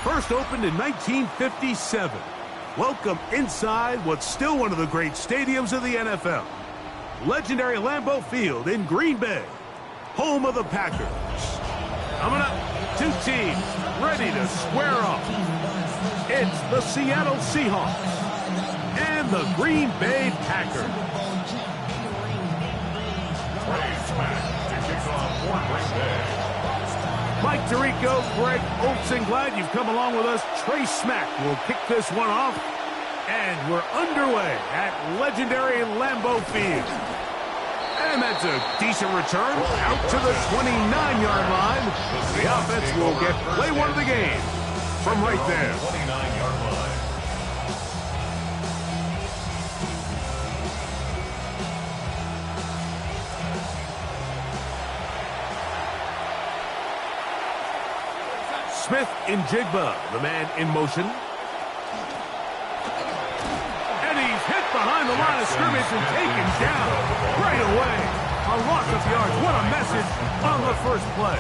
First opened in 1957. Welcome inside what's still one of the great stadiums of the NFL. Legendary Lambeau Field in Green Bay, home of the Packers. Coming up, two teams ready to square off. It's the Seattle Seahawks and the Green Bay Packers. Mike Tirico, Greg Olsen, glad you've come along with us. Trey Smack will kick this one off, and we're underway at legendary Lambeau Field. And that's a decent return out to the 29-yard line. The offense will get play one of the game from right there. 29-yard line. Smith in Jigba, the man in motion. And he's hit behind the line of scrimmage and taken down right away. A loss of yards. What a message on the first play.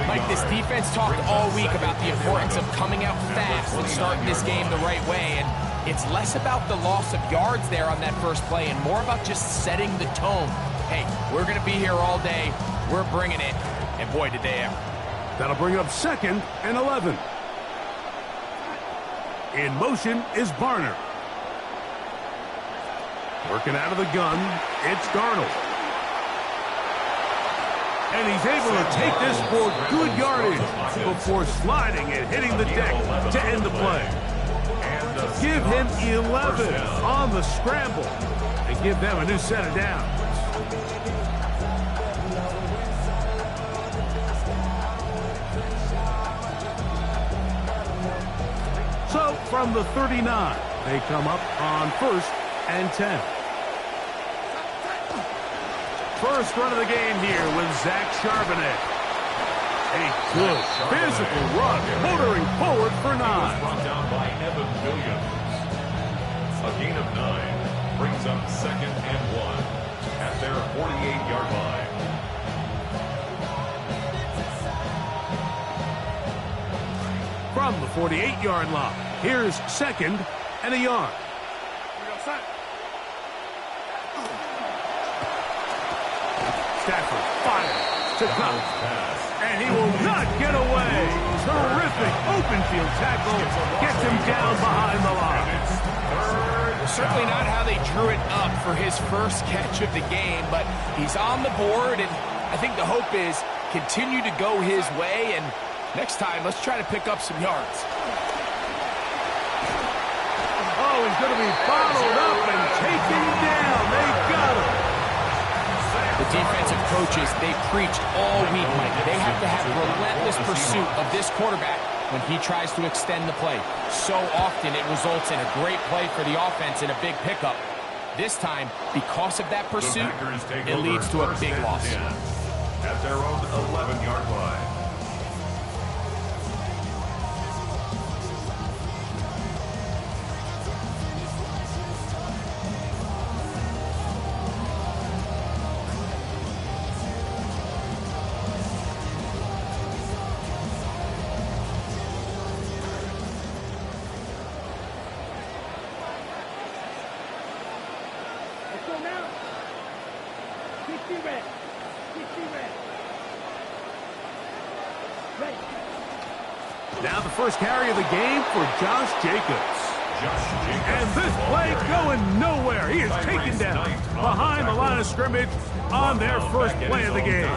Mike, this defense talked all week about the importance of coming out fast and starting this game the right way. And it's less about the loss of yards there on that first play and more about just setting the tone. Hey, we're going to be here all day. We're bringing it. And boy, did they ever. That'll bring up 2nd and 11. In motion is Barner. Working out of the gun, it's Darnold. And he's able to take this for good yardage before sliding and hitting the deck to end the play. Give him 11 on the scramble and give them a new set of downs. So from the 39, they come up on 1st and 10. First run of the game here with Zach Charbonnet. A good physical run, motoring forward for 9. Brought down by Evan Williams. A gain of 9 brings up 2nd and 1 at their 48-yard line. From the 48-yard line, here's 2nd and a yard. Stafford fires to come. And he will not get away. Terrific open field tackle. Gets him down behind the line. Certainly not how they drew it up for his first catch of the game, but he's on the board, and I think the hope is continue to go his way, and next time, let's try to pick up some yards. Oh, he's going to be bottled up and taken down. They got him. The defensive coaches, they preached all week, Mike. They have to have relentless pursuit of this quarterback when he tries to extend the play. So often it results in a great play for the offense and a big pickup. This time, because of that pursuit, it leads to a big loss. At their own 11-yard line. Now the first carry of the game for Josh Jacobs. And this play going nowhere. He is taken down behind the line of scrimmage on their first play of the game.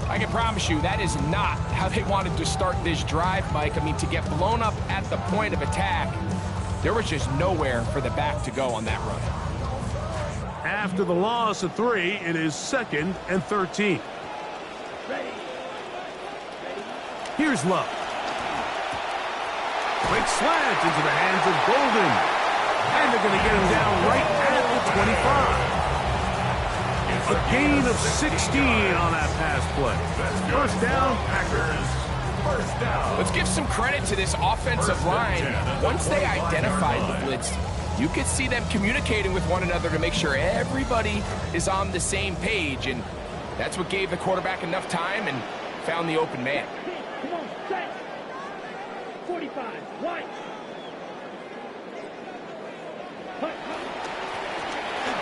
I can promise you that is not how they wanted to start this drive, Mike. I mean, to get blown up at the point of attack, there was just nowhere for the back to go on that run. After the loss of 3, it is 2nd and 13. Here's Love. Quick slant into the hands of Golden. And they're going to get him down right at the 25. A gain of 16 on that pass play. First down, Packers. First down. Let's give some credit to this offensive line. Once they identified the blitz, you could see them communicating with one another to make sure everybody is on the same page. And that's what gave the quarterback enough time and found the open man. 45, white.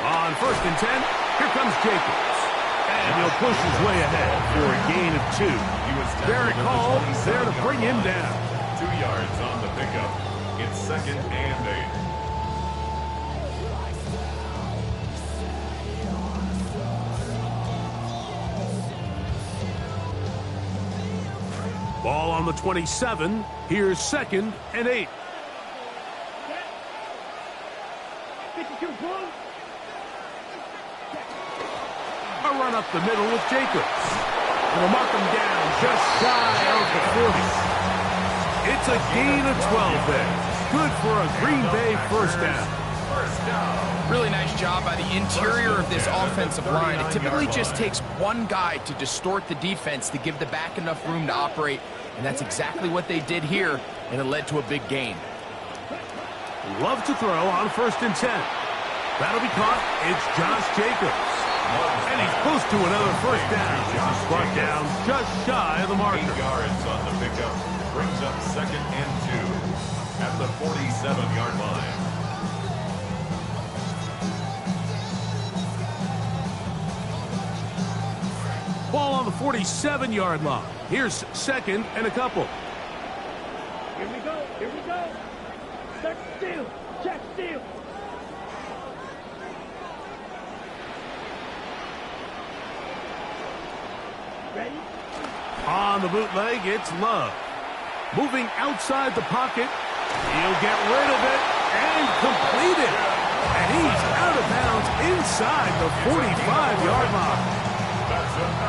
On 1st and 10, here comes Jacobs. And he'll push his way ahead for a gain of 2. Derek Hall there to bring him down. 2 yards on the pickup. It's 2nd and 8. Ball on the 27. Here's 2nd and 8. 52 points. A run up the middle with Jacobs. And will mark him down just shy of the 40. It's a gain of 12 there. Good for a Green Bay first down. Really nice job by the interior of this offensive line. It typically just takes one guy to distort the defense to give the back enough room to operate, and that's exactly what they did here, and it led to a big gain. Love to throw on 1st and 10. That'll be caught. It's Josh Jacobs. And he's close to another first down. He's brought down just shy of the marker. 8 yards on the pickup. Brings up 2nd and 2 at the 47-yard line. Ball on the 47-yard line. Here's 2nd and a couple. Here we go. Here we go. Start steal. Check steal. Ready? On the bootleg, it's Love. Moving outside the pocket. He'll get rid of it and complete it. And he's out of bounds inside the 45-yard line.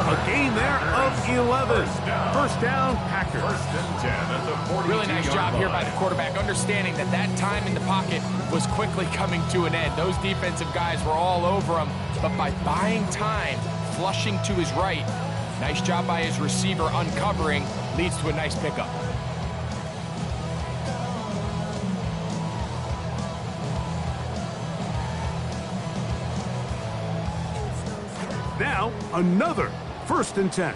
A gain there of 11. First down, Packers. 1st and 10 at the 42-yard line. Really nice job here by the quarterback, understanding that that time in the pocket was quickly coming to an end. Those defensive guys were all over him, but by buying time, flushing to his right, nice job by his receiver uncovering, leads to a nice pickup. Now, another 1st and 10.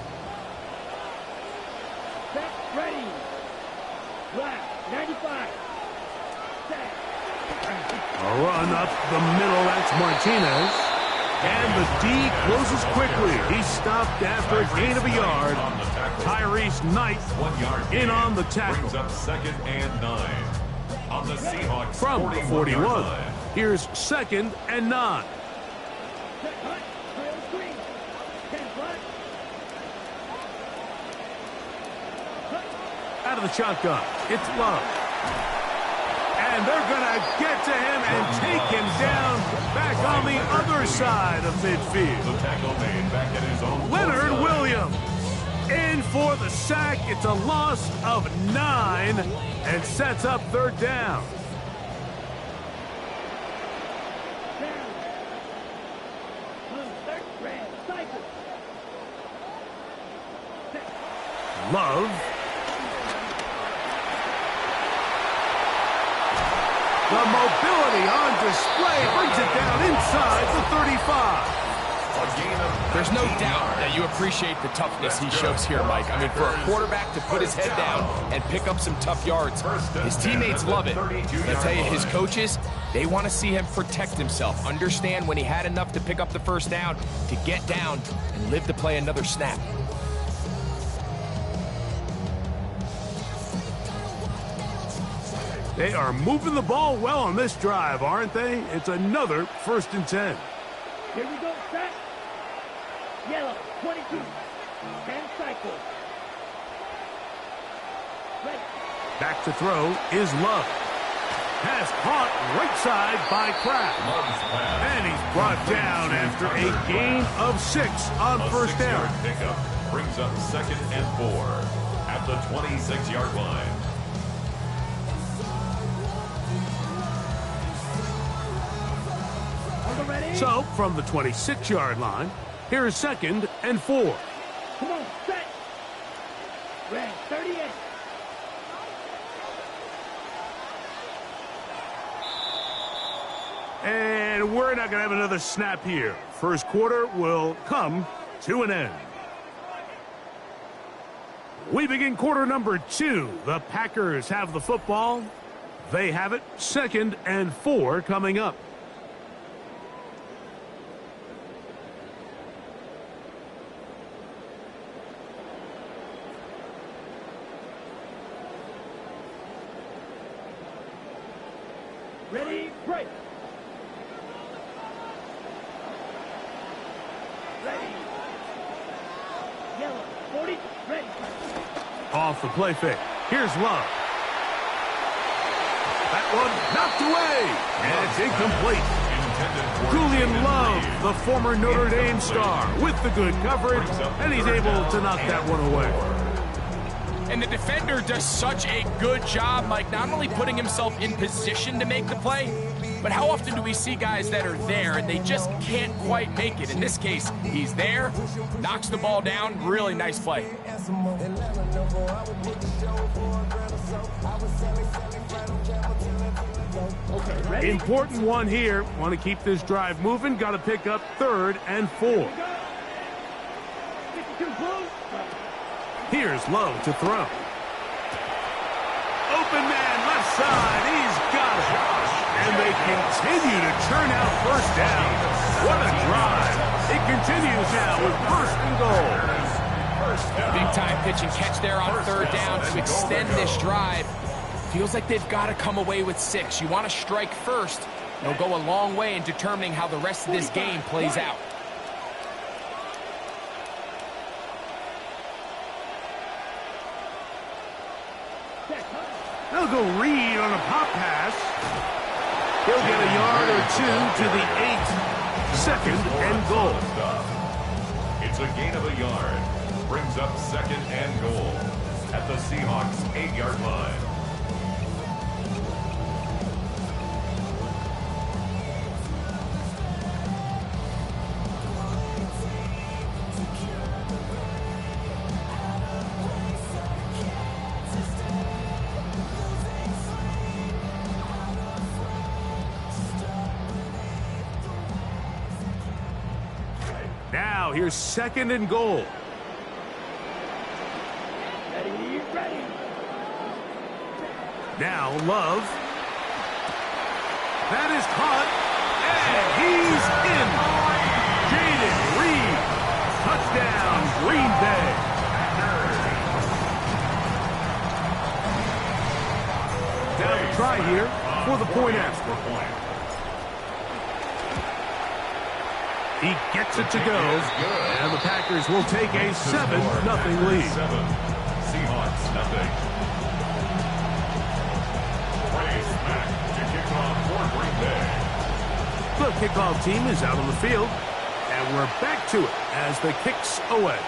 Set. Ready. Left. 95. Set. A run up the middle, that's Martinez. And the D closes quickly. He's stopped after a gain of a yard. Tyrese Knight 1 yard in gain. on the tackle. Brings up 2nd and 9 on the Seahawks From the 41. 41. Here's 2nd and 9. Set. Hut. Trail screen. 10 plus. Out of the shotgun, it's Love. And they're going to get to him and take him down back on the other side of midfield. The tackle made back at his own. Leonard Williams in for the sack. It's a loss of 9 and sets up 3rd down. Down. On 3rd red. Cycle. Set. Love. The mobility on display brings it down inside the 35. There's no doubt that you appreciate the toughness he shows here, Mike. I mean, for a quarterback to put his head down and pick up some tough yards, his teammates love it. But I tell you, his coaches, they want to see him protect himself, understand when he had enough to pick up the first down, to get down and live to play another snap. They are moving the ball well on this drive, aren't they? It's another 1st and 10. Here we go. Set. Yellow. 22. 10 cycle. Ready. Back to throw is Love. Pass caught right side by Kraft. And he's brought down after a gain of 6 on first down. Pickup brings up 2nd and 4 at the 26-yard line. So, from the 26-yard line, here is 2nd and 4. Come on, set. Red, 38. And we're not going to have another snap here. First quarter will come to an end. We begin quarter number 2. The Packers have the football. They have it. 2nd and 4 coming up. Ready, break. Ready. Yellow, 40, ready. Off the play fake. Here's Love. That one knocked away. And it's incomplete. Julian Love, the former Notre Dame star, with the good coverage, and he's able to knock that one away. And the defender does such a good job, Mike, not only putting himself in position to make the play, but how often do we see guys that are there and they just can't quite make it? In this case, he's there, knocks the ball down, really nice play. Okay, Important one here. Want to keep this drive moving. Got to pick up 3rd and 4. 52 blue. Here's Love to throw. Open man, left side. He's got it. And they continue to churn out first down. What a drive. It continues now with 1st and goal. Big time pitch and catch there on 3rd down to extend this drive. Feels like they've got to come away with 6. You want to strike first. It'll go a long way in determining how the rest of this game plays out. They'll go Reed on a pop pass. He'll get a yard or 2 to the 8. 2nd and goal. It's a gain of a yard. Brings up 2nd and goal at the Seahawks 8-yard line. Now here's 2nd and goal. Ready, ready. Now Love. That is caught. And he's in. Jaden Reed. Touchdown, Green Bay. Now the try here for the point after. He gets it to go, and the Packers will take a 7-0 lead. 7. Seahawks, nothing. Race back to kick off for Green Bay. The kickoff team is out on the field, and we're back to it as the kicks away.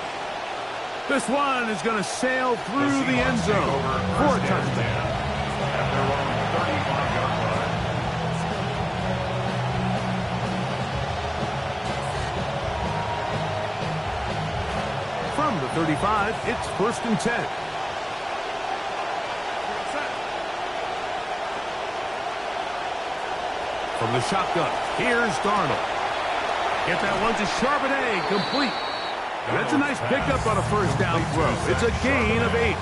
This one is going to sail through the end zone for a touchdown. At their own 35-yard line. From the 35, it's 1st and 10. From the shotgun, here's Darnold. Get that one to Charbonnet, complete. And that's a nice pickup on a 1st down throw. It's a gain of 8.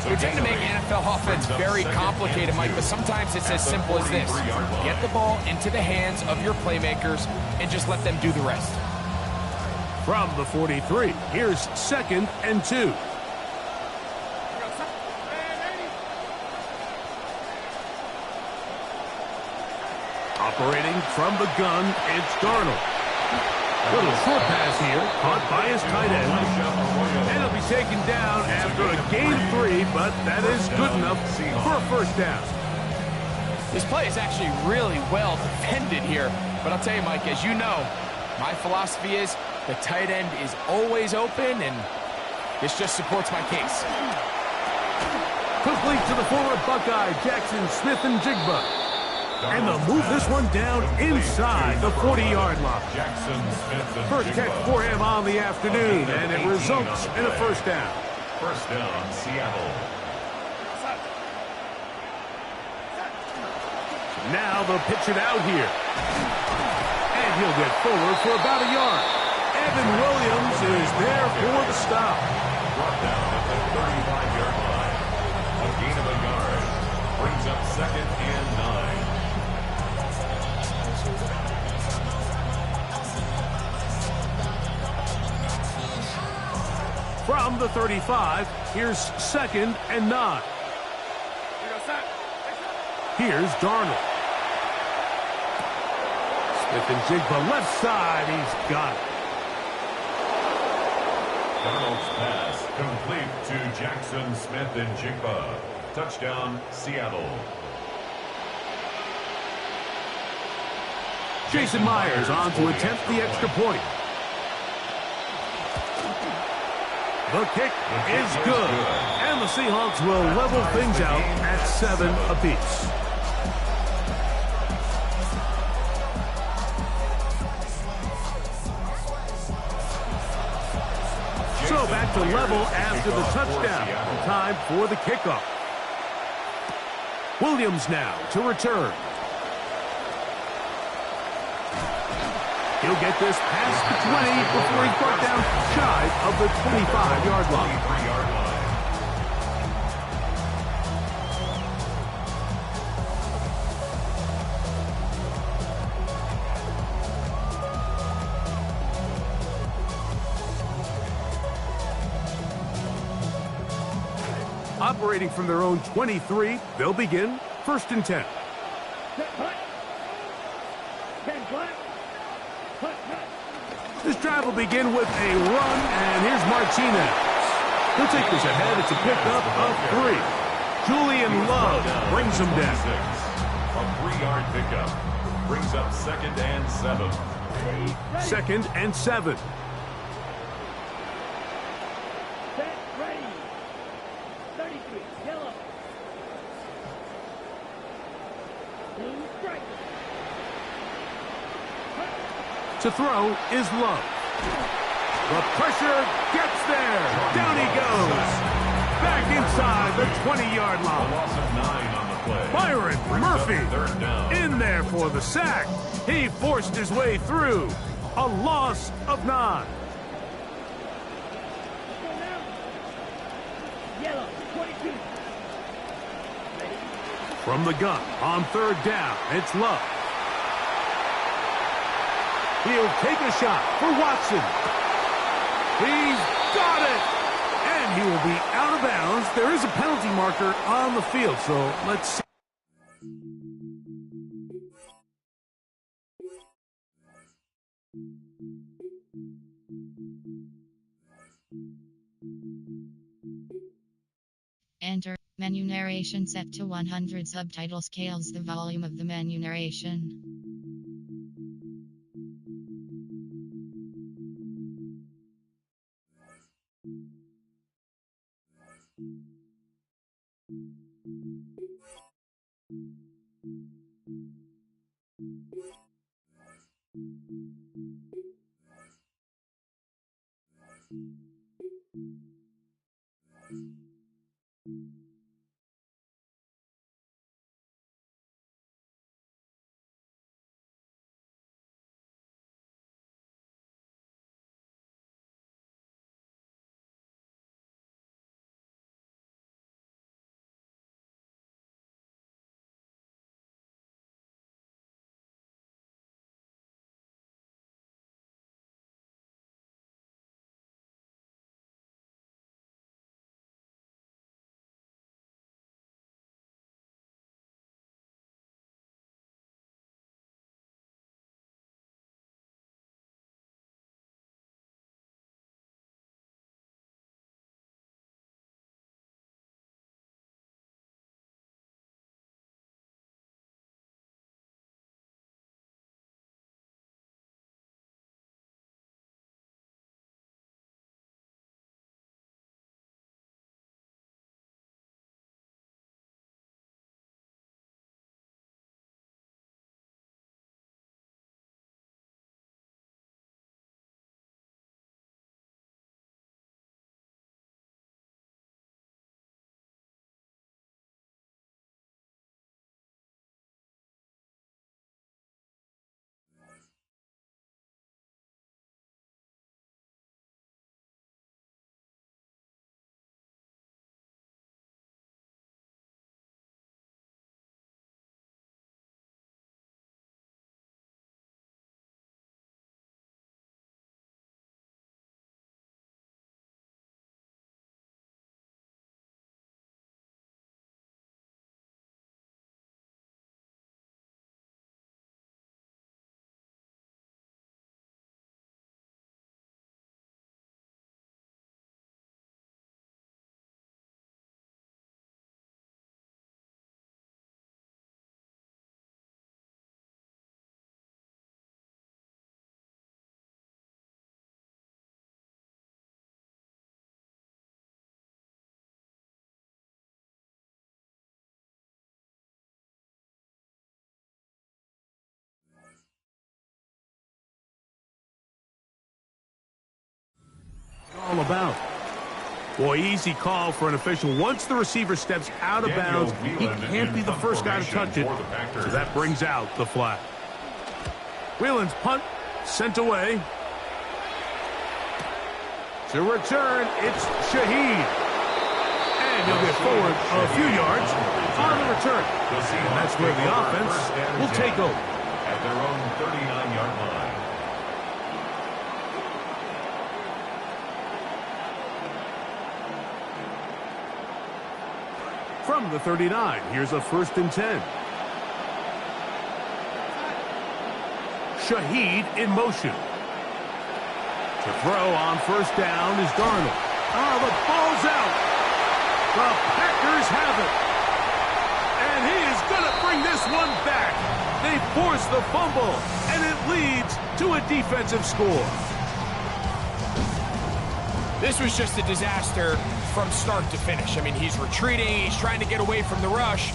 We tend to make NFL offense very complicated, Mike, but sometimes it's as simple as this. Get the ball into the hands of your playmakers and just let them do the rest. From the 43, here's 2nd and 2. Operating from the gun, it's Darnold. Little short pass here, caught by his tight end. And he'll be taken down after a gain of 3, but that is good enough for a 1st down. This play is actually really well defended here, but I'll tell you, Mike, as you know, my philosophy is the tight end is always open, and this just supports my case. Complete to the former Buckeye, Jackson Smith-Njigba. And they'll move this one down inside the 40-yard line. First catch for him on the afternoon, and it results in a 1st down. 1st down, Seattle. Now they'll pitch it out here. And he'll get forward for about a yard. Evan Williams is there for the stop. 35-yard line. A gain of a yard brings up 2nd and 9. From the 35, here's 2nd and 9. Here's Darnold. Smith-Njigba left side. He's got it. Darnold's pass complete to Jackson Smith-Njigba. Touchdown, Seattle. Jason Myers on to attempt the extra point. The kick is good. And the Seahawks will level things out at 7 apiece. So back to level after the touchdown. Time for the kickoff. Williams now to return. He'll get this past the 20 before he's brought down shy of the 25-yard line. Operating from their own 23, they'll begin 1st and 10. This drive will begin with a run, and here's Martinez. He'll take this ahead. It's a pickup of 3. Julian Love brings him down. A 3-yard pickup brings up 2nd and 7. 2nd and 7. To throw is Love. The pressure gets there. Down he goes. Back inside the 20-yard line. Loss of 9 on the play. Byron Murphy 3rd down. in there for the sack. He forced his way through. A loss of 9. Yellow, 22. From the gun on 3rd down, it's Love. He'll take a shot for Watson. He's got it! And he will be out of bounds. There is a penalty marker on the field, so let's see. Enter. Menu narration set to 100. Subtitle scales the volume of the menu narration. Boy, easy call for an official. Once the receiver steps out of bounds, he can't be the first guy to touch it, so that brings out the flag. Whelan's punt sent away. To return, it's Shaheed. And he'll get forward a few yards on the return. And that's where the offense will take over. At their own 39-yard line. From the 39, here's a 1st and 10. Shaheed in motion. To throw on 1st down is Darnold. Oh, the ball's out. The Packers have it. And he is going to bring this one back. They force the fumble, and it leads to a defensive score. This was just a disaster from start to finish. I mean, he's retreating, he's trying to get away from the rush,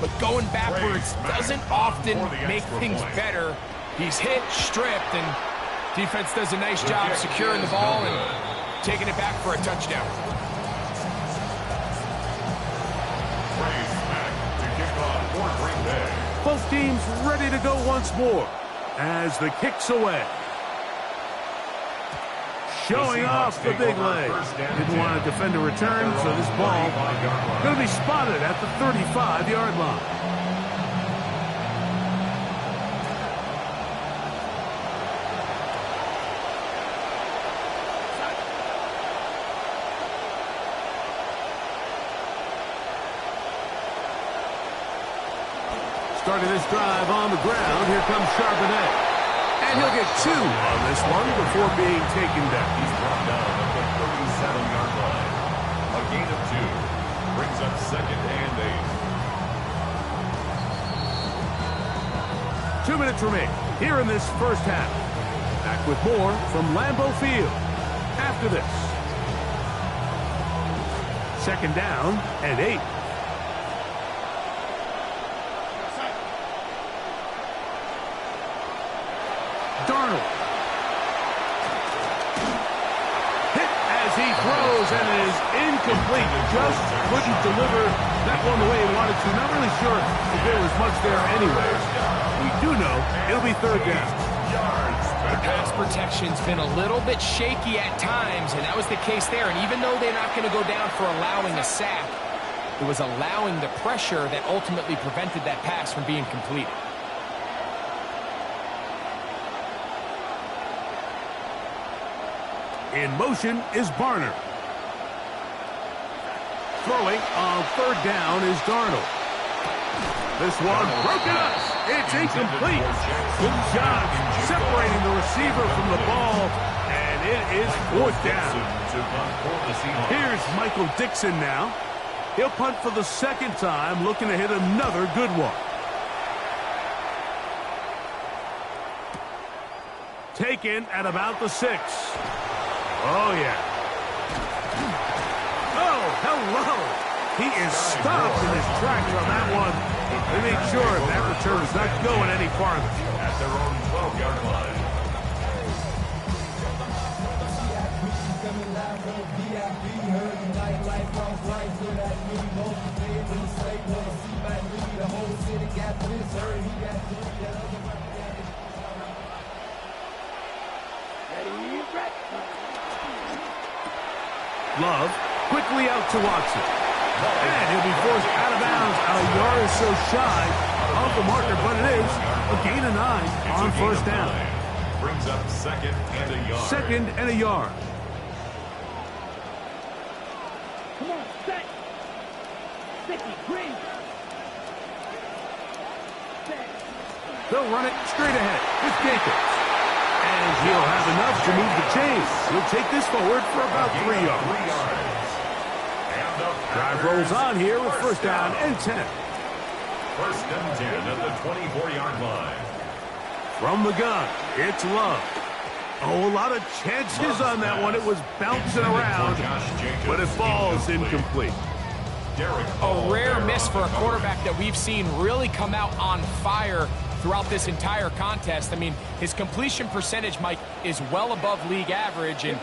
but going backwards doesn't often make things better. He's hit, stripped, and defense does a nice job securing the ball and taking it back for a touchdown. Both teams ready to go once more as the kick's away. Showing off the big leg. Didn't want to defend a return, so this ball going to be spotted at the 35-yard line. Starting this drive on the ground, here comes Charbonnet. And he'll get 2 on this one before being taken down. He's brought down at the 37-yard line. A gain of 2 brings up 2nd and 8. 2 minutes remain here in this first half. Back with more from Lambeau Field after this. 2nd down and 8. Darnold. Hit as he throws and it is incomplete. Just couldn't deliver that one the way he wanted to. Not really sure if there was much there anyways. We do know it'll be 3rd down. The pass protection's been a little bit shaky at times, and that was the case there. And even though they're not going to go down for allowing a sack, it was allowing the pressure that ultimately prevented that pass from being completed. In motion is Barner. Throwing on 3rd down is Darnold. This one broken up. It's incomplete. Good job separating the receiver from the ball, and it is 4th down. Here's Michael Dixon now. He'll punt for the 2nd time, looking to hit another good one. Taken at about the 6. Oh, yeah. Oh, hello. He is stopped in his tracks on that one. They made sure that return was not going any farther. At their own 12-yard line. Love quickly out to Watson. And he'll be forced out of bounds a yard or so shy of the marker, but it is a gain of 9 on 1st down. Brings up 2nd and a yard. 2nd and a yard. Come on, set. Sticky, green. Set. They'll run it straight ahead with Jacobs. And he'll have enough to move the chains. He'll take this forward for about 3 yards. Drive rolls on here with 1st down and 10. 1st and 10 at the 24-yard line. From the gun, it's Love. Oh, a lot of chances on that one. It was bouncing around, but it falls incomplete. A rare miss for a quarterback that we've seen really come out on fire throughout this entire contest. I mean, his completion percentage, Mike, is well above league average, and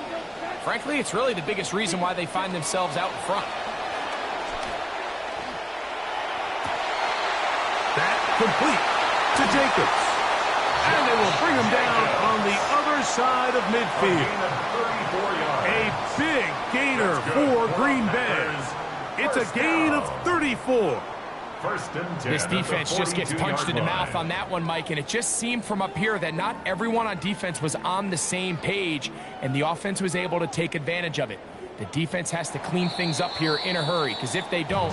Frankly, it's really the biggest reason why they find themselves out in front. That complete to Jacobs. And they will bring him down on the other side of midfield. A big gainer for Green Bay. It's a gain of 34. This defense just gets punched in the mouth on that one, Mike, and it just seemed from up here that not everyone on defense was on the same page, and the offense was able to take advantage of it. The defense has to clean things up here in a hurry, because if they don't,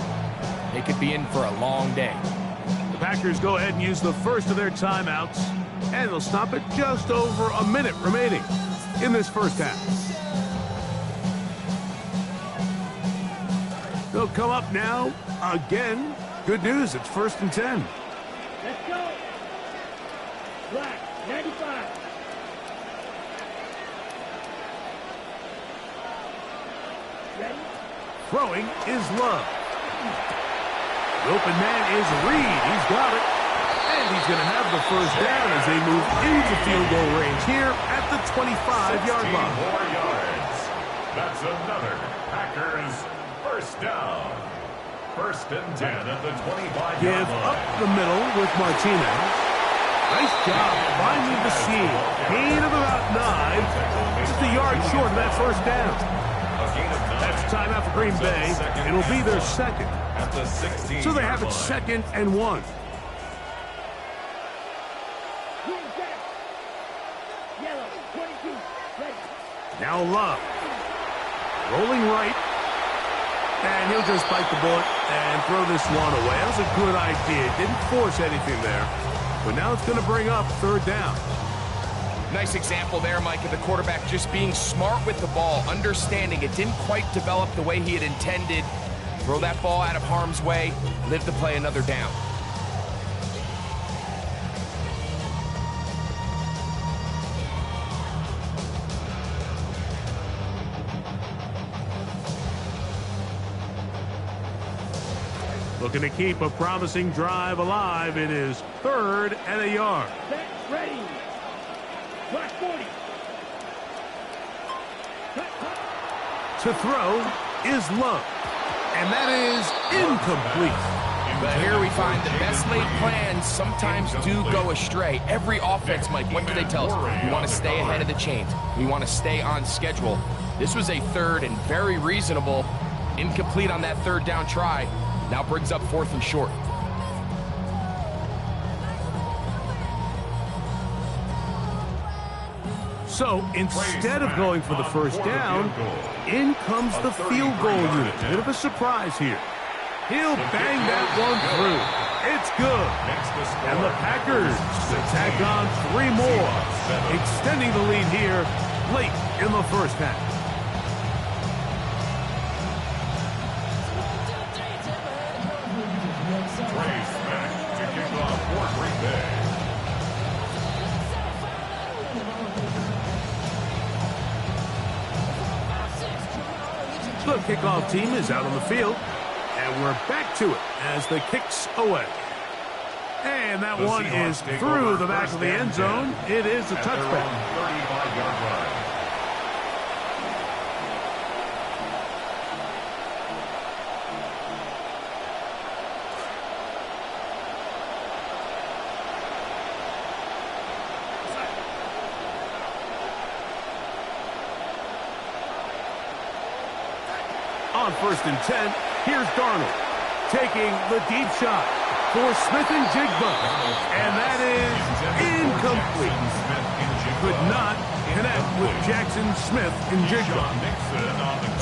they could be in for a long day. The Packers go ahead and use the first of their timeouts, and they'll stop it just over a minute remaining in this first half. They'll come up now again. Good news, it's 1st and 10. Let's go. Black, 95. Ready? Throwing is Love. The open man is Reed. He's got it. And he's going to have the first down as they move into field goal range here at the 25-yard line. 4 yards. That's another Packers first down. 1st and 10 at the 25-yard line. Give up the middle with Martinez. Nice job finding the seam. Gain of about 9. Just a yard short of that first down. That's timeout for Green Bay. It'll be their second. At the 16. So they have it 2nd and 1. Green back. Yellow, 22. Ready. Now Love. Rolling right. And he'll just bite the bullet and throw this one away. That was a good idea. Didn't force anything there. But now it's going to bring up 3rd down. Nice example there, Mike, of the quarterback just being smart with the ball, understanding it didn't quite develop the way he had intended. Throw that ball out of harm's way, live to play another down. Looking to keep a promising drive alive. It is 3rd and a yard. Set, ready. Black 40. To throw is Love. And that is incomplete. But here we find the best laid plans sometimes do go astray. Every offense, Mike, what do they tell us? We want to stay ahead of the chains. We want to stay on schedule. This was a 3rd and very reasonable. Incomplete on that 3rd down try. Now brings up 4th and short. So instead of going for the first down, in comes the field goal unit. Bit of a surprise here. He'll bang that one through. It's good. And the Packers tack on 3 more, extending the lead here late in the first half. The kickoff team is out on the field, and we're back to it as the kicks away. And that one is through the back of the end zone. It is a touchback. 35-yard line. On 1st and 10, here's Darnold taking the deep shot for Smith-Njigba. And that is incomplete. Could not connect with Jackson Smith-Njigba.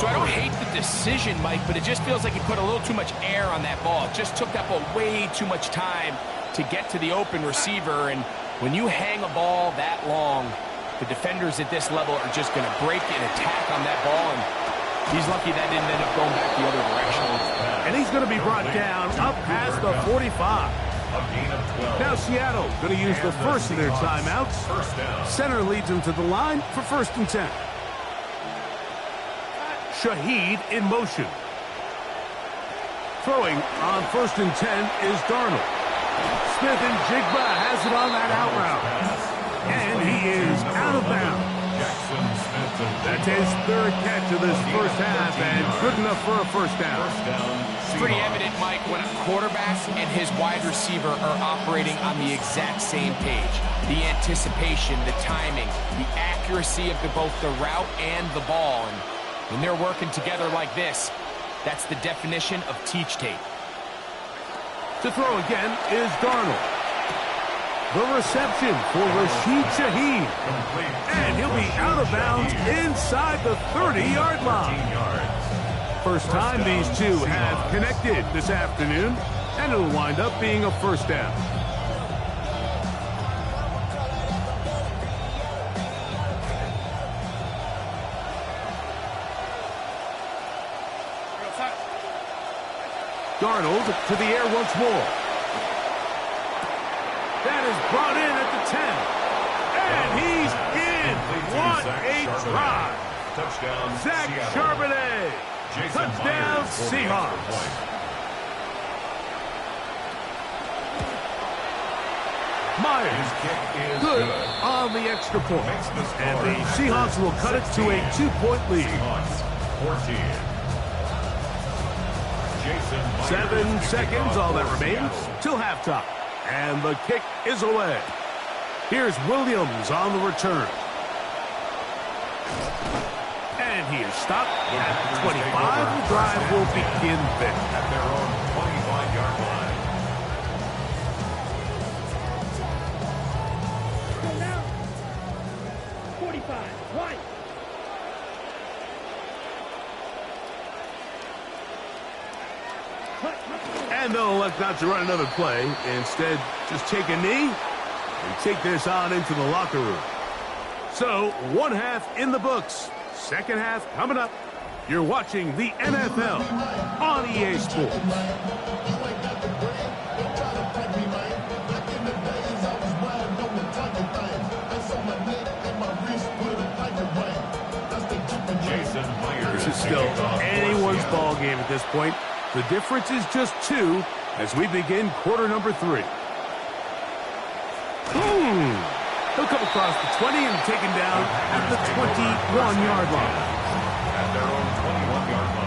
So I don't hate the decision, Mike, but it just feels like he put a little too much air on that ball. It just took that ball way too much time to get to the open receiver. And when you hang a ball that long, the defenders at this level are just going to break and attack on that ball. And he's lucky that didn't end up going back the other direction. And he's going to be brought down up past the 45. Now Seattle going to use the first of their timeouts. Center leads them to the line for 1st and 10. Shaheed in motion. Throwing on 1st and 10 is Darnold. Smith-Njigba has it on that out route. And he is out of bounds. That's his third catch of this first half, and good enough for a first down. It's pretty evident, Mike, when a quarterback and his wide receiver are operating on the exact same page. The anticipation, the timing, the accuracy of both the route and the ball. And when they're working together like this, that's the definition of teach tape. To throw again is Darnold. The reception for Rashid Shaheed. And he'll be out of bounds inside the 30-yard line. First time these two have connected this afternoon, and it'll wind up being a first down. Darnold to the air once more. That is brought in at the 10. And he's in. What a drive. Touchdown, Zach Charbonnet. Touchdown, Seahawks. Myers, good on the extra point. And the Seahawks will cut it to a 2-point lead. 14. 7 seconds, all that remains, till halftime. And the kick is away. Here's Williams on the return. And he is stopped at the 25. The drive will begin there. At their own 25-yard line. Go now. 45. Right. And they'll elect not to run another play. Instead, just take a knee and take this on into the locker room. So, one half in the books. Second half coming up. You're watching the NFL on EA Sports. This is still anyone's ball game at this point. The difference is just 2 as we begin quarter number 3. He'll come across the 20 and taken down at the 21-yard line. At their own 21-yard line.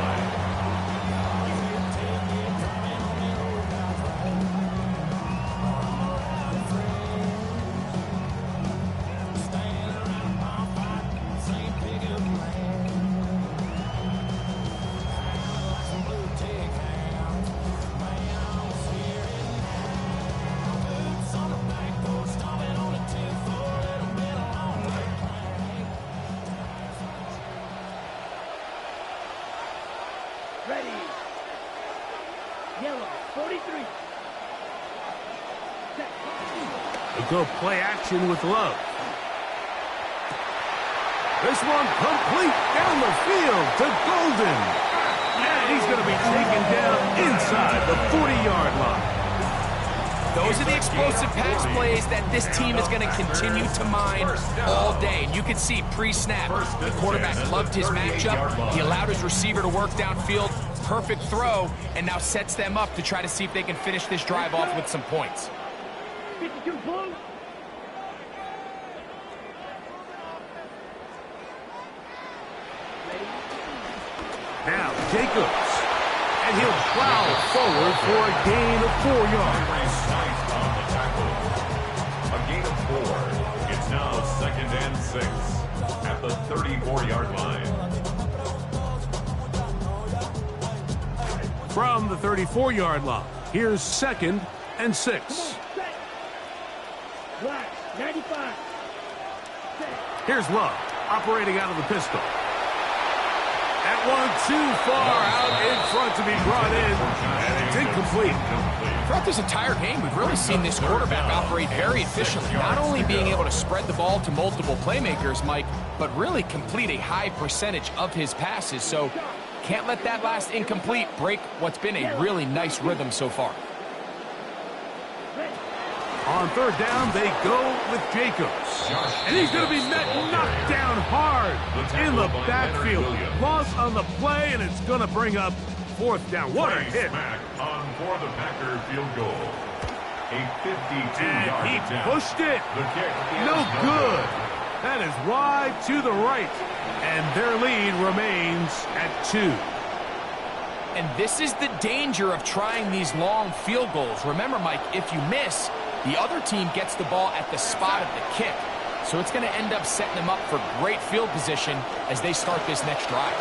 Ready. Yellow. 43. Set. They'll go play action with Love. This one complete down the field to Golden. And he's going to be taken down inside the 40-yard line. Those are the explosive pass plays that this team is going to continue to mine all day. And you can see pre-snap, the quarterback loved his matchup. He allowed his receiver to work downfield. Perfect throw, and now sets them up to try to see if they can finish this drive off with some points. 52 blue. Now Jacobs. And he'll plow forward for a gain of 4 yards. Nice on the tackle. A gain of 4. It's now 2nd and 6 at the 34-yard line. From the 34-yard line, here's 2nd and 6. Set. Black. 95. Set. Here's Love, operating out of the pistol. That one too far out in front to be brought in, and it's incomplete. Throughout this entire game, we've really seen this quarterback operate very efficiently, not only being able to spread the ball to multiple playmakers, Mike, but really complete a high percentage of his passes. So can't let that last incomplete break what's been a really nice rhythm so far. On 3rd down, they go with Jacobs. And he's going to be knocked down hard in the backfield. Loss on the play, and it's going to bring up 4th down. What a hit. Smack on for the Packer field goal. A 52-yard And he attempt. pushed it. The kick is No good. That is wide to the right. And their lead remains at 2. And this is the danger of trying these long field goals. Remember, Mike, if you miss, the other team gets the ball at the spot of the kick. So it's going to end up setting them up for great field position as they start this next drive.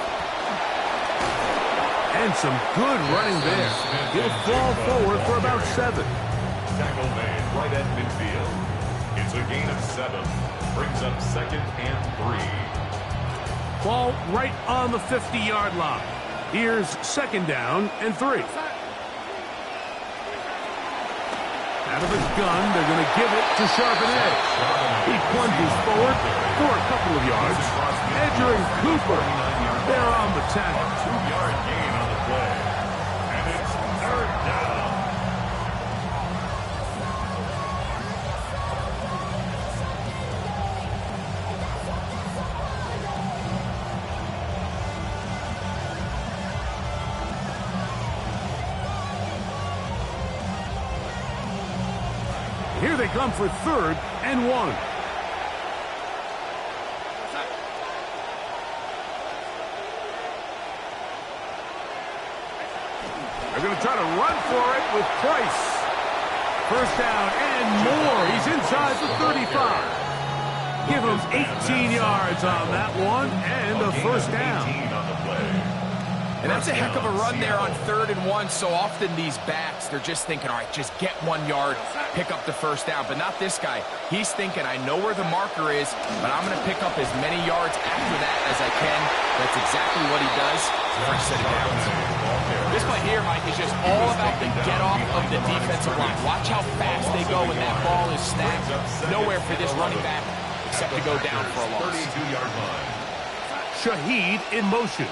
And some good running there. He'll fall forward for about 7. Tackle made right at midfield. It's a gain of 7. Brings up 2nd and 3. Ball right on the 50-yard line. Here's 2nd down and 3. Out of his gun, they're going to give it to Charbonnet. He plunges forward for a couple of yards. Edger and Cooper, they're on the tackle. 2-yard gain on the play. And it's 3rd down. Here they come for 3rd and 1. They're going to try to run for it with Price. 1st down and more. He's inside the 35. Give him 18 yards on that one and a 1st down. And that's a heck of a run there on 3rd and 1. So often these backs, they're just thinking, all right, just get 1 yard, pick up the 1st down. But not this guy. He's thinking, I know where the marker is, but I'm going to pick up as many yards after that as I can. That's exactly what he does. Fresh set of downs. This play here, Mike, is just all about the get-off of the defensive line. Watch how fast they go when that ball is snapped. Nowhere for this running back except to go down for a loss. 32-yard line. Shaheed in motion.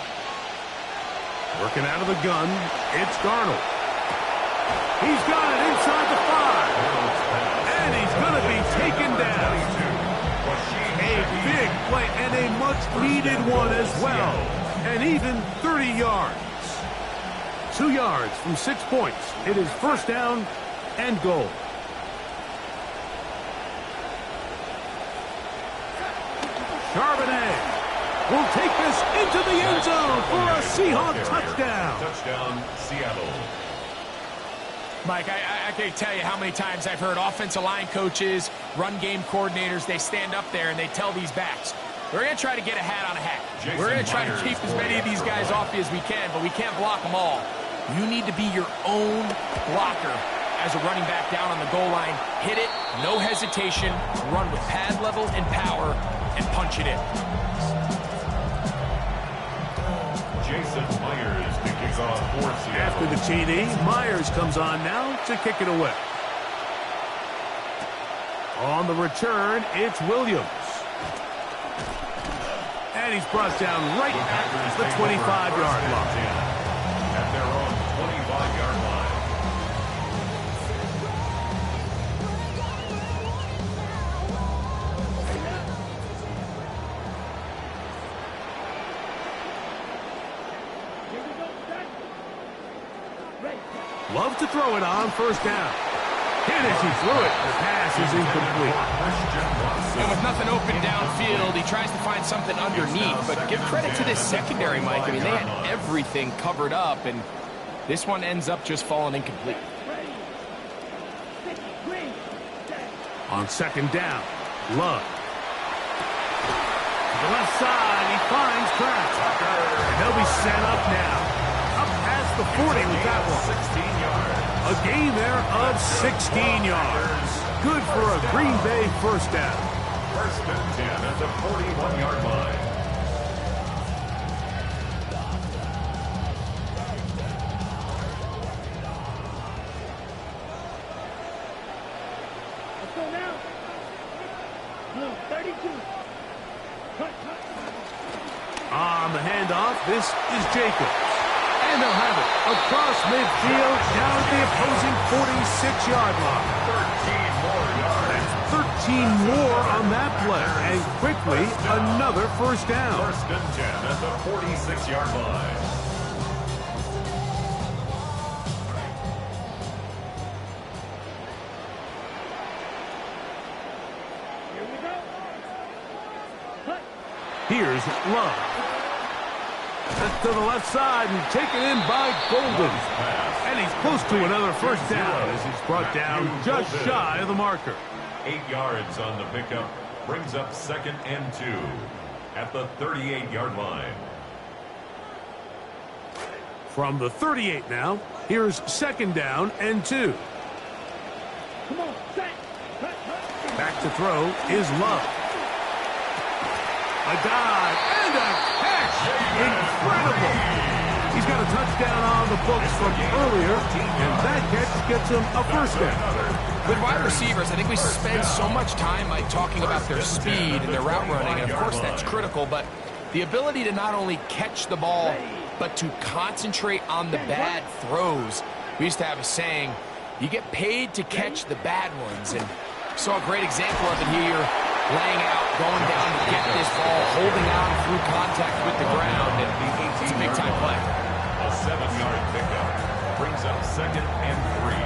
Working out of the gun, it's Darnold. He's got it inside the 5. And he's going to be taken down. A big play and a much-needed one as well. And even 30 yards. 2 yards from 6 points. It is 1st down and goal. Charbonnet will take this into the end zone for a Seahawk touchdown. Touchdown, Seattle. Mike, I can't tell you how many times I've heard offensive line coaches, run game coordinators, they stand up there and they tell these backs, we're going to try to get a hat on a hat. We're going to try to keep as many of these guys off you as we can, but we can't block them all. You need to be your own blocker as a running back down on the goal line. Hit it, no hesitation, run with pad level and power, and punch it in. Jason Myers to kick off for Seattle. After the TD, Myers comes on now to kick it away. On the return, it's Williams. And he's brought down right at the 25-yard line. At their own 25-yard line. Love to throw it on 1st down. Hit as he threw it. The pass is incomplete. And with nothing open downfield, he tries to find something underneath. But give credit to this secondary, Mike. I mean, they had everything covered up, and this one ends up just falling incomplete. On 2nd down, Love. To the left side, he finds Kraft. And they'll be set up now. Up past the 40 with that one. 16 yards. A gain there of 16 yards. Good for a Green Bay 1st down. 1st and 10 at the 41-yard line. Let's go now. Blue, 32. Cut. On the handoff, this is Jacobs. And they'll have it across midfield down at the opposing 46-yard line. 13 more yards. That's 13 more on that play. And quickly, another 1st down. 1st and 10 at the 46-yard line. Here we go. Here's Love. That's to the left side and taken in by Golden. And he's close to another first down as he's brought down just shy of the marker. 8 yards on the pickup. Brings up 2nd and 2 at the 38-yard line. From the 38 now, here's 2nd down and 2. Come on, set. Back to throw is Love. A dive and a catch. Incredible. He's got a touchdown on the books from earlier, and that catch gets him a first down. With wide receivers, I think we spend so much time talking about their speed and their route running, and of course that's critical, but the ability to not only catch the ball, but to concentrate on the bad throws. We used to have a saying, you get paid to catch the bad ones, and saw a great example of it here, laying out, going down to get this ball, holding on through contact with the ground, and it's a big-time play. A 7-yard pickup brings up 2nd and 3.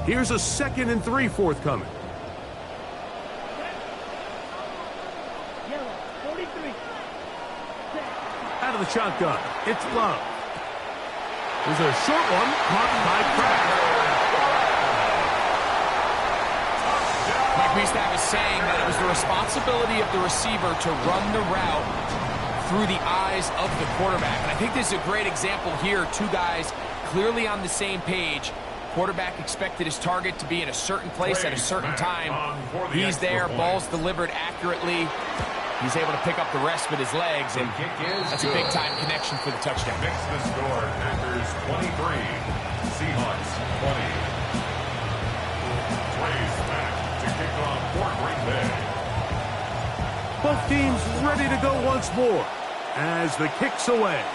Here's a 2nd and 3 forthcoming. Yellow, 43. Set. Out of the shotgun, it's Love. There's a short one caught by Pratt. Like we used to have a saying that it was the responsibility of the receiver to run the route through the eyes of the quarterback. And I think this is a great example here. 2 guys clearly on the same page. Quarterback expected his target to be in a certain place at a certain time. He's there, ball's delivered accurately. He's able to pick up the rest with his legs, and that's a big-time connection for the touchdown. Makes the score, Packers 23, Seahawks 20. Trace back to kick off for Green Bay. Both teams ready to go once more as the kick's away.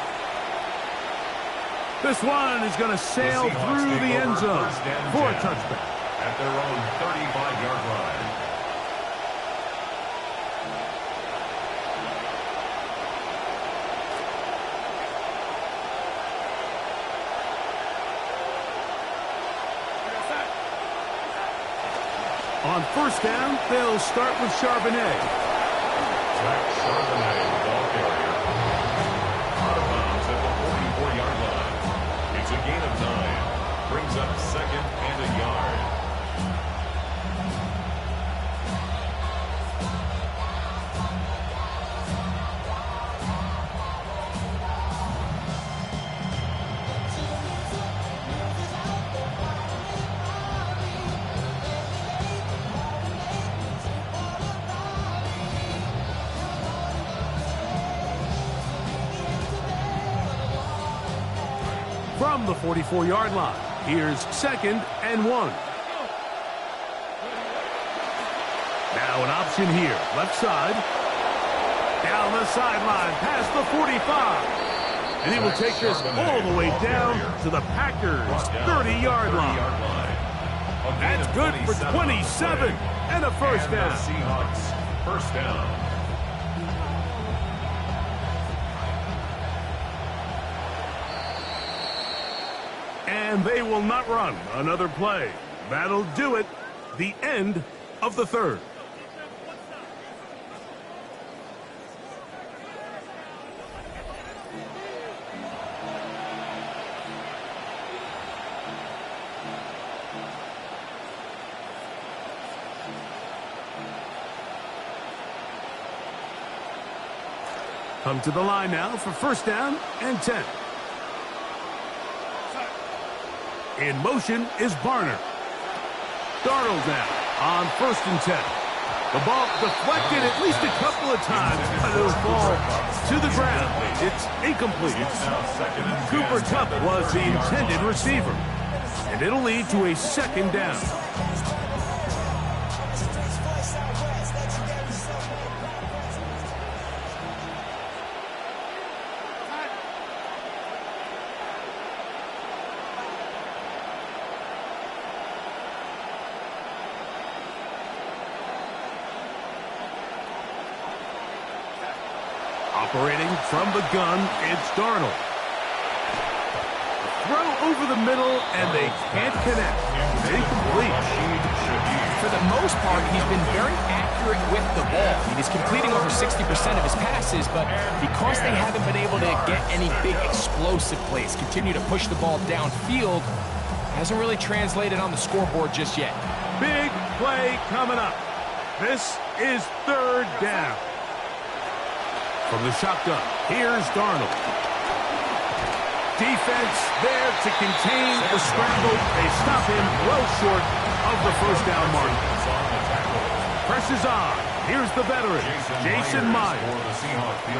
This one is going to sail through the end zone for a touchback. At their own 35-yard line. On first down, they'll start with Charbonnet. Zach Charbonnet, the ball carrier. Out of bounds at the 44-yard line. It's a gain of 9. Brings up 2nd and a yard. From the 44-yard line, here's 2nd and 1. Now an option here, left side. Down the sideline, past the 45. And he will take this all the way down to the Packers' 30-yard line. That's good for 27 and a first down. Seahawks first down. And they will not run another play. That'll do it. The end of the third. Come to the line now for first down and 10. In motion is Barner. Darnold now on first and 10. The ball deflected at least a couple of times, but it'll fall to the ground. It's incomplete. Cooper Kupp was the intended receiver, and it'll lead to a second down. Operating from the gun, it's Darnold. Throw over the middle, and they can't connect. Incomplete. For the most part, he's been very accurate with the ball. He's completing over 60% of his passes, but because they haven't been able to get any big explosive plays, continue to push the ball downfield, hasn't really translated on the scoreboard just yet. Big play coming up. This is third down. From the shotgun, here's Darnold. Defense there to contain the scramble. They stop him well short of the first down mark. Presses on. Here's the veteran, Jason Myers.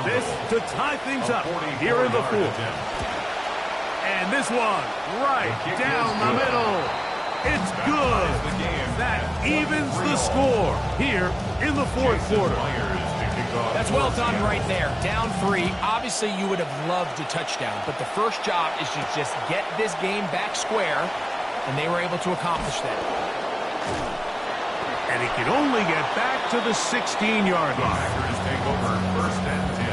This to tie things up here in the fourth. And this one right down the middle. It's good. That evens the score here in the fourth quarter. That's well done right there. Down 3. Obviously, you would have loved a touchdown, but the first job is to just get this game back square, and they were able to accomplish that. And he can only get back to the 16-yard line. Packers take over first and 10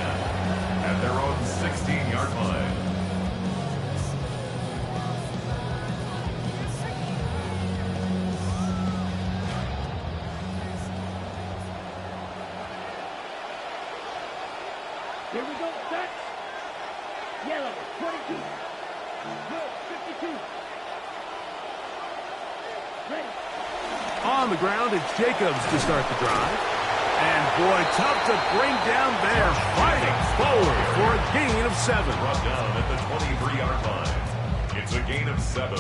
at their own 16-yard line. Here we go, set. Yellow, 22. Blue, 52. Ready. On the ground, it's Jacobs to start the drive. And boy, tough to bring down there. Fighting forward for a gain of 7. Brought down at the 23-yard line. It's a gain of 7.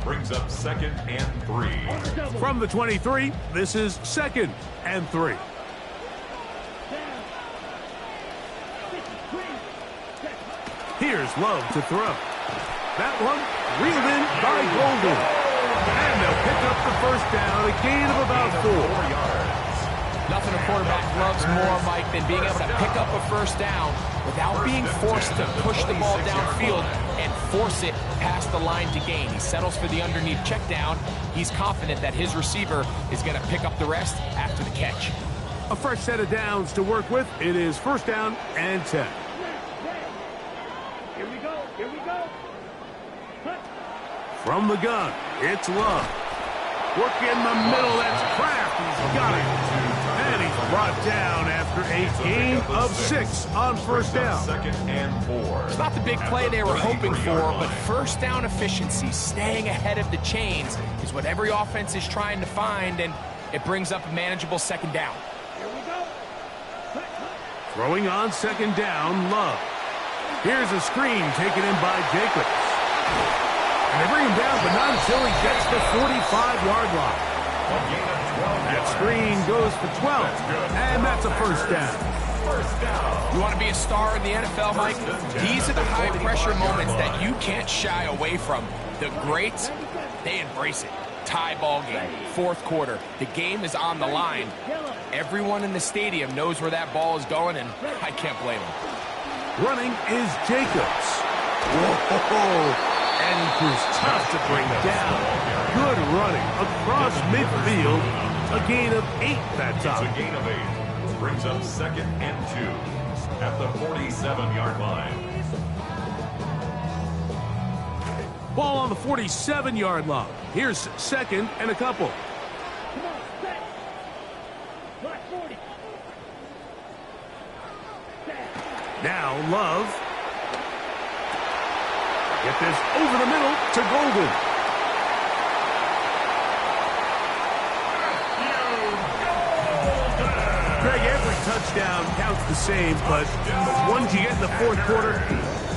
Brings up second and 3. From the 23, this is second and 3. Here's Love to throw. That one reeled in by Golden. And they'll pick up the first down, a gain of about 4 yards. Nothing a quarterback loves more, Mike, than being able to pick up a first down without being forced to push the ball downfield and force it past the line to gain. He settles for the underneath check down. He's confident that his receiver is going to pick up the rest after the catch. A fresh set of downs to work with. It is first down and 10. Here we go, here we go. From the gun, it's Love. Work in the middle, that's Kraft. He's got it. And he's brought down after a gain of 6 on first down. Second and 4. It's not the big play they were hoping for, but first down efficiency, staying ahead of the chains, is what every offense is trying to find, and it brings up a manageable second down. Here we go. Throwing on second down, Love. Here's a screen taken in by Jacobs. And they bring him down, but not until he gets the 45-yard line. That screen goes for 12, and that's a first down. You want to be a star in the NFL, Mike? These are the high-pressure moments that you can't shy away from. The greats, they embrace it. Tie ball game, fourth quarter. The game is on the line. Everyone in the stadium knows where that ball is going, and I can't blame them. Running is Jacobs. Whoa! And he proves tough to bring down. Good running across midfield. A gain of 8 that time. It's a gain of 8. Brings up second and 2 at the 47-yard line. Ball on the 47-yard line. Here's second and a couple. Come on, set. Block 40. Set. Now Love. Get this over the middle to Golden. Greg, every touchdown counts the same, but the ones you get in the fourth quarter,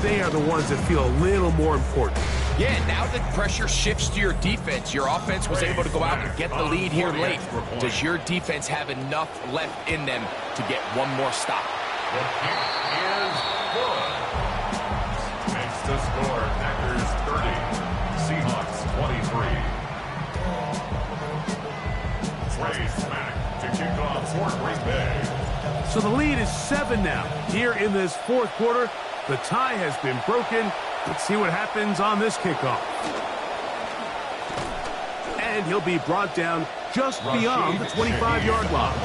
they are the ones that feel a little more important. Yeah, now the pressure shifts to your defense. Your offense was able to go out and get the lead here late. Does your defense have enough left in them to get one more stop? The kick is good. Makes the score Packers 30, Seahawks 23. Trace back to kick off for Green Bay. So the lead is 7 now. Here in this fourth quarter, the tie has been broken. Let's see what happens on this kickoff. And he'll be brought down just beyond the 25-yard line.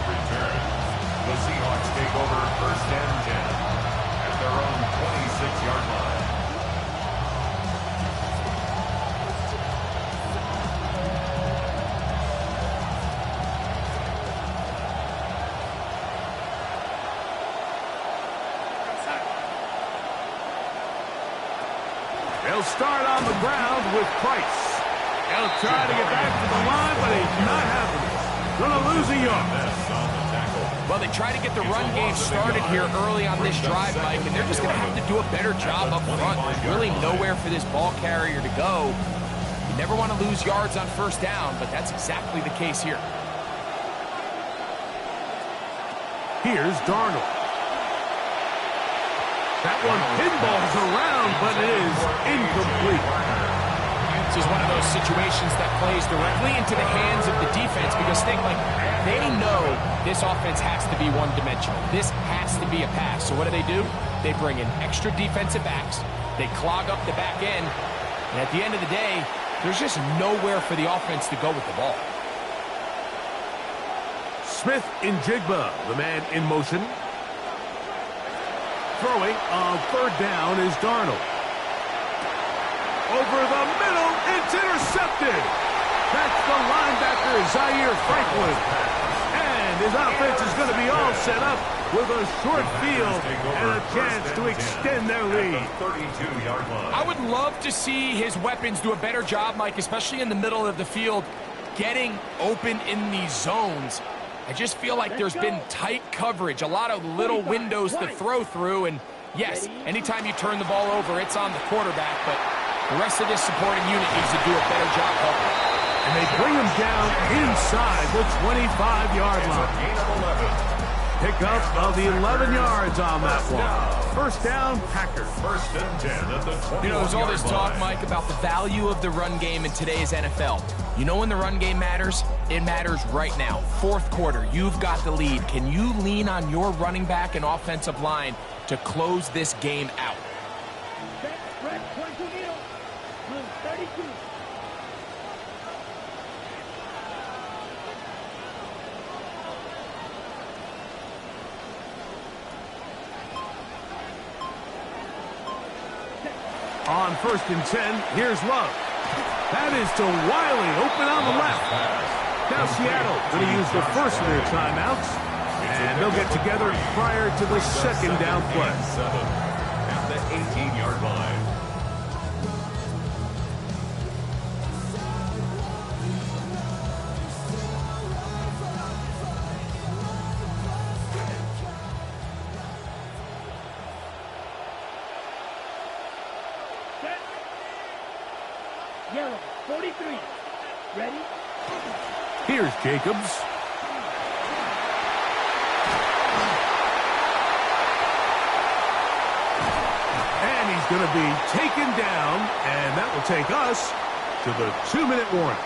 The Seahawks take over first and 10 They'll start on the ground with Price. He'll try to get back to the line, but he's not having it. Gonna lose a yard. Well, they try to get the run game started here early on this drive, Mike, and they're just going to have to do a better job up front. There's really nowhere for this ball carrier to go. You never want to lose yards on first down, but that's exactly the case here. Here's Darnold. That one pinballs around, but it is incomplete. This is one of those situations that plays directly into the hands of the defense because they know this offense has to be one-dimensional. This has to be a pass. So what do? They bring in extra defensive backs. They clog up the back end. And at the end of the day, there's just nowhere for the offense to go with the ball. Smith in Jigba, the man in motion. Throwing on third down is Darnold. Over the middle, it's intercepted. That's the linebacker, Zaire Franklin. And his offense is going to be all set up with a short field and a chance to extend their lead. I would love to see his weapons do a better job, Mike, especially in the middle of the field, getting open in these zones. I just feel like there's been tight coverage, a lot of little windows to throw through, and yes, anytime you turn the ball over, it's on the quarterback, but the rest of this supporting unit needs to do a better job helping. And they bring him down inside the 25-yard line. Pickup of the 11 yards on that one. First down, Packers. First and 10 at the 20-yard line. You know, there's all this talk, Mike, about the value of the run game in today's NFL. You know when the run game matters? It matters right now. Fourth quarter, you've got the lead. Can you lean on your running back and offensive line to close this game out? Red 22 needle. Blue 32. On first and 10, here's Love. That is to Wiley, open on the left. Now Seattle going to use the first of their timeouts, and they'll get together prior to the second down play. At the 18-yard line. Yellow 43. Ready? Here's Jacobs. And he's going to be taken down, and that will take us to the 2-minute warning.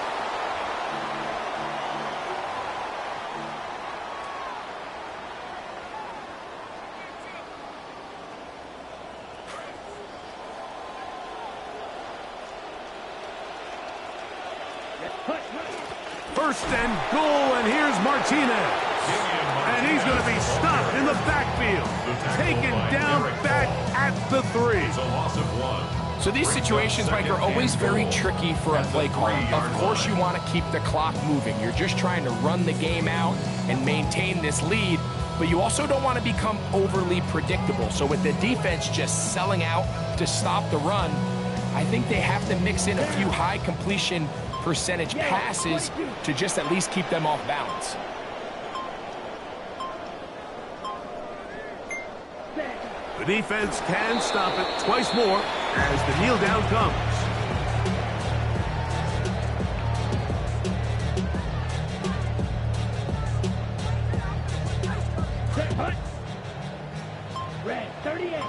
First and goal, and here's Martinez. And he's going to be stopped in the backfield. Taken down back at the 3. It's a loss of 1. So these situations, Mike, are always very tricky for a play caller. Of course you want to keep the clock moving. You're just trying to run the game out and maintain this lead, but you also don't want to become overly predictable. So with the defense just selling out to stop the run, I think they have to mix in a few high completion percentage passes to just at least keep them off balance. The defense can stop it twice more as the kneel down comes. Red 38.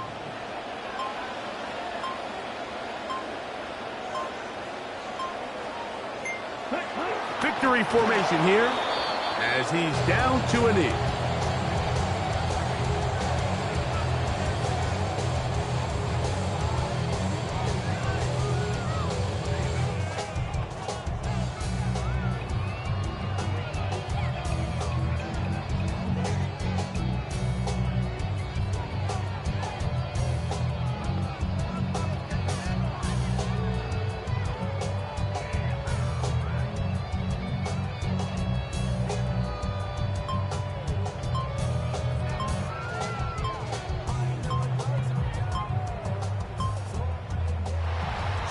Victory formation here as he's down to a knee.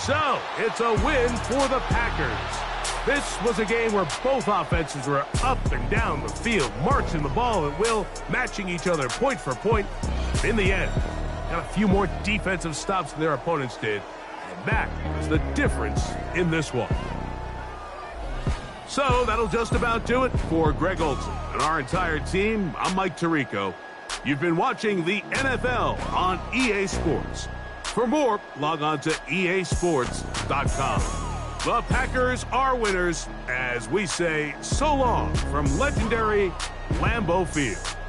So, it's a win for the Packers. This was a game where both offenses were up and down the field, marching the ball at will, matching each other point for point. In the end, got a few more defensive stops than their opponents did, and that was the difference in this one. So that'll just about do it for Greg Olsen and our entire team. I'm Mike Tirico. You've been watching the NFL on EA Sports. For more, log on to easports.com. The Packers are winners as we say so long from legendary Lambeau Field.